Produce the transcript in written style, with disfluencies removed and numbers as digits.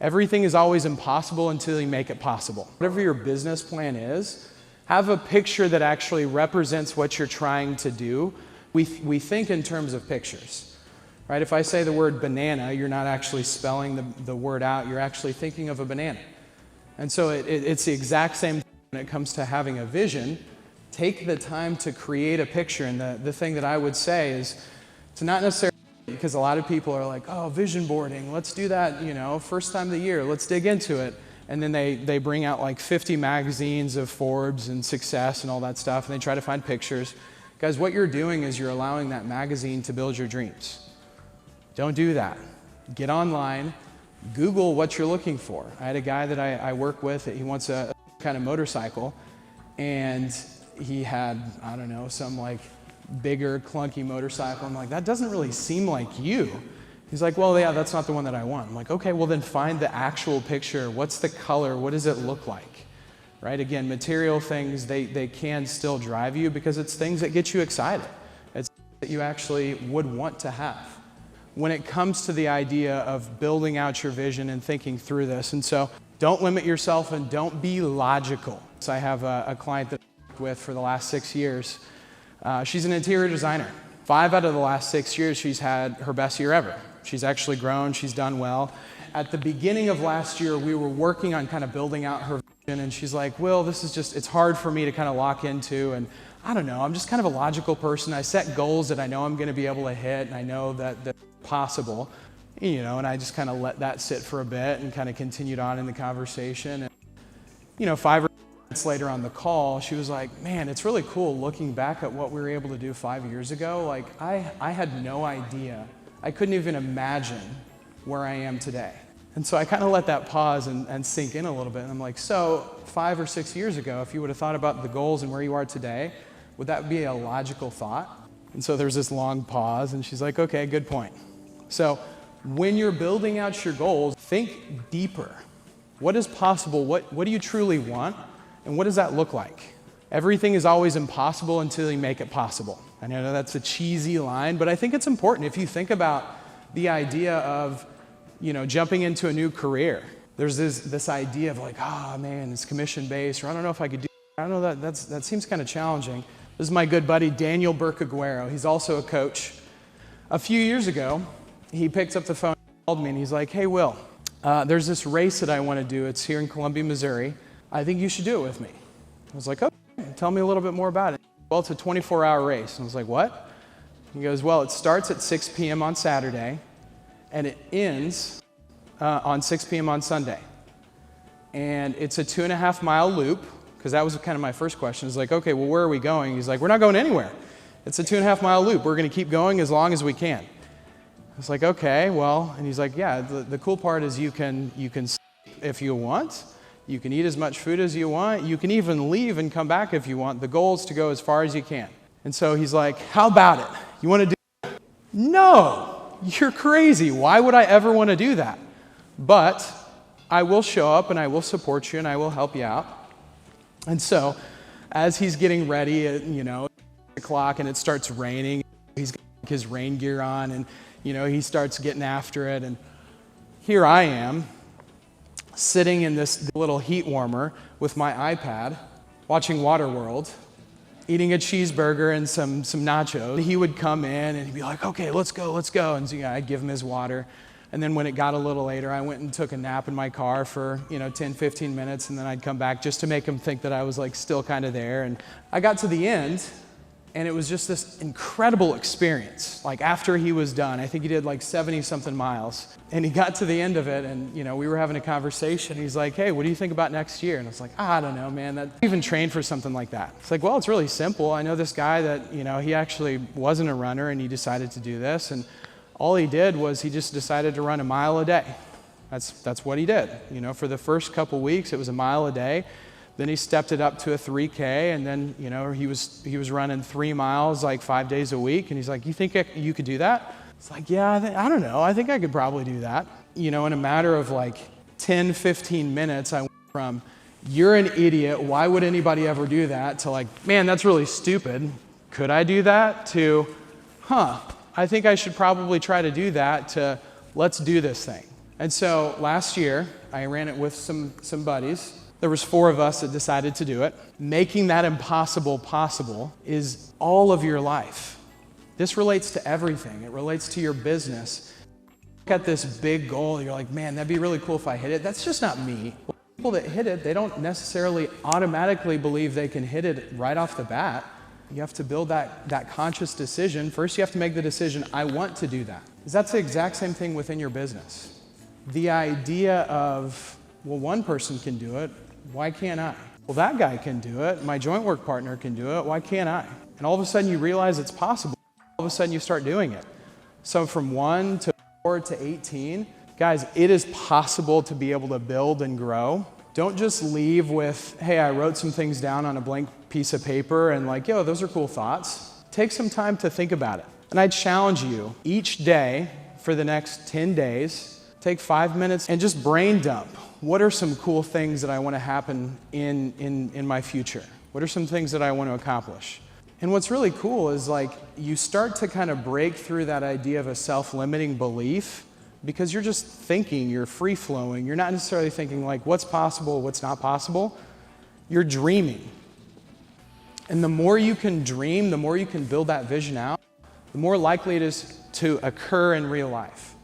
Everything is always impossible until you make it possible. Whatever your business plan is, have a picture that actually represents what you're trying to do. We think in terms of pictures, right? If I say the word banana, you're not actually spelling the word out, you're actually thinking of a banana. And so it's the exact same thing when it comes to having a vision. Take the time to create a picture, and the thing that I would say is to not necessarily, because a lot of people are like, oh, vision boarding, let's do that, first time of the year, let's dig into it. And then they bring out like 50 magazines of Forbes and Success and all that stuff, and they try to find pictures. Guys, what you're doing is you're allowing that magazine to build your dreams. Don't do that. Get online, Google what you're looking for. I had a guy that I work with, he wants a kind of motorcycle, and he had, I don't know, some like bigger, clunky motorcycle. I'm like, that doesn't really seem like you. He's like, well, yeah, that's not the one that I want. I'm like, okay, well then find the actual picture. What's the color? What does it look like? Right? Again, material things, they can still drive you because it's things that get you excited. It's that you actually would want to have. When it comes to the idea of building out your vision and thinking through this, and so don't limit yourself and don't be logical. So I have a client that I've worked with for the last 6 years. She's an interior designer. 5 out of the last 6 years, she's had her best year ever. She's actually grown, she's done well. At the beginning of last year, we were working on kind of building out her vision, and she's like, Will, this is just, it's hard for me to kind of lock into, and I don't know, I'm just kind of a logical person. I set goals that I know I'm gonna be able to hit, and I know that they're possible, and I just kind of let that sit for a bit and kind of continued on in the conversation. And, 5 or 6 minutes later on the call, she was like, man, it's really cool looking back at what we were able to do 5 years ago. Like, I had no idea. I couldn't even imagine where I am today. And so I kind of let that pause and sink in a little bit. And I'm like, so 5 or 6 years ago, if you would have thought about the goals and where you are today, would that be a logical thought? And so there's this long pause, and she's like, okay, good point. So when you're building out your goals, think deeper. What is possible? What do you truly want? And what does that look like? Everything is always impossible until you make it possible. I know that's a cheesy line, but I think it's important. If you think about the idea of, jumping into a new career, there's this idea of like, oh man, it's commission-based, or I don't know if I could do that. I don't know, that seems kind of challenging. This is my good buddy, Daniel Bercaguero. He's also a coach. A few years ago, he picked up the phone and called me, and he's like, hey, Will, there's this race that I want to do. It's here in Columbia, Missouri. I think you should do it with me. I was like, okay, tell me a little bit more about it. Well, it's a 24-hour race. And I was like, what? He goes, well, it starts at 6 p.m. on Saturday, and it ends on 6 p.m. on Sunday. And it's a 2.5-mile loop, because that was kind of my first question. It's like, okay, well, where are we going? He's like, we're not going anywhere. It's a 2.5-mile loop. We're going to keep going as long as we can. I was like, okay, well, and he's like, yeah, the cool part is you can sleep if you want. You can eat as much food as you want. You can even leave and come back if you want. The goal is to go as far as you can. And so he's like, how about it? You want to do it? No, you're crazy. Why would I ever want to do that? But I will show up and I will support you and I will help you out. And so as he's getting ready at, 6 o'clock and it starts raining, he's got his rain gear on and, he starts getting after it. And here I am, sitting in this little heat warmer with my iPad, watching Waterworld, eating a cheeseburger and some nachos. He would come in and he'd be like, okay, let's go. And so, I'd give him his water. And then when it got a little later, I went and took a nap in my car for, 10, 15 minutes, and then I'd come back just to make him think that I was still kind of there. And I got to the end, and it was just this incredible experience. After he was done, I think he did 70-something miles. And he got to the end of it, and, we were having a conversation. He's like, hey, what do you think about next year? And I was like, I don't know, man. I even trained for something like that. It's like, well, it's really simple. I know this guy that, he actually wasn't a runner, and he decided to do this. And all he did was he just decided to run a mile a day. That's what he did. For the first couple weeks, it was a mile a day. Then he stepped it up to a 3K, and then, he was running 3 miles 5 days a week. And he's like, you think you could do that? It's like, yeah, I don't know. I think I could probably do that. In a matter of 10, 15 minutes, I went from, you're an idiot, why would anybody ever do that, to man, that's really stupid. Could I do that? To, I think I should probably try to do that, to let's do this thing. And so last year, I ran it with some buddies. There was 4 of us that decided to do it. Making that impossible possible is all of your life. This relates to everything. It relates to your business. Look at this big goal. You're like, man, that'd be really cool if I hit it. That's just not me. People that hit it, they don't necessarily automatically believe they can hit it right off the bat. You have to build that conscious decision. First, you have to make the decision, I want to do that. Because that's the exact same thing within your business. The idea of, well, one person can do it, why can't I? Well, that guy can do it, my joint work partner can do it, why can't I? And all of a sudden you realize it's possible. All of a sudden you start doing it. So from 1 to 4 to 18, guys, it is possible to be able to build and grow. Don't just leave with, hey, I wrote some things down on a blank piece of paper and like, yo, those are cool thoughts. Take some time to think about it. And I challenge you, each day for the next 10 days, take 5 minutes and just brain dump. What are some cool things that I want to happen in my future? What are some things that I want to accomplish? And what's really cool is like you start to kind of break through that idea of a self-limiting belief because you're just thinking, you're free-flowing. You're not necessarily thinking like what's possible, what's not possible. You're dreaming. And the more you can dream, the more you can build that vision out, the more likely it is to occur in real life.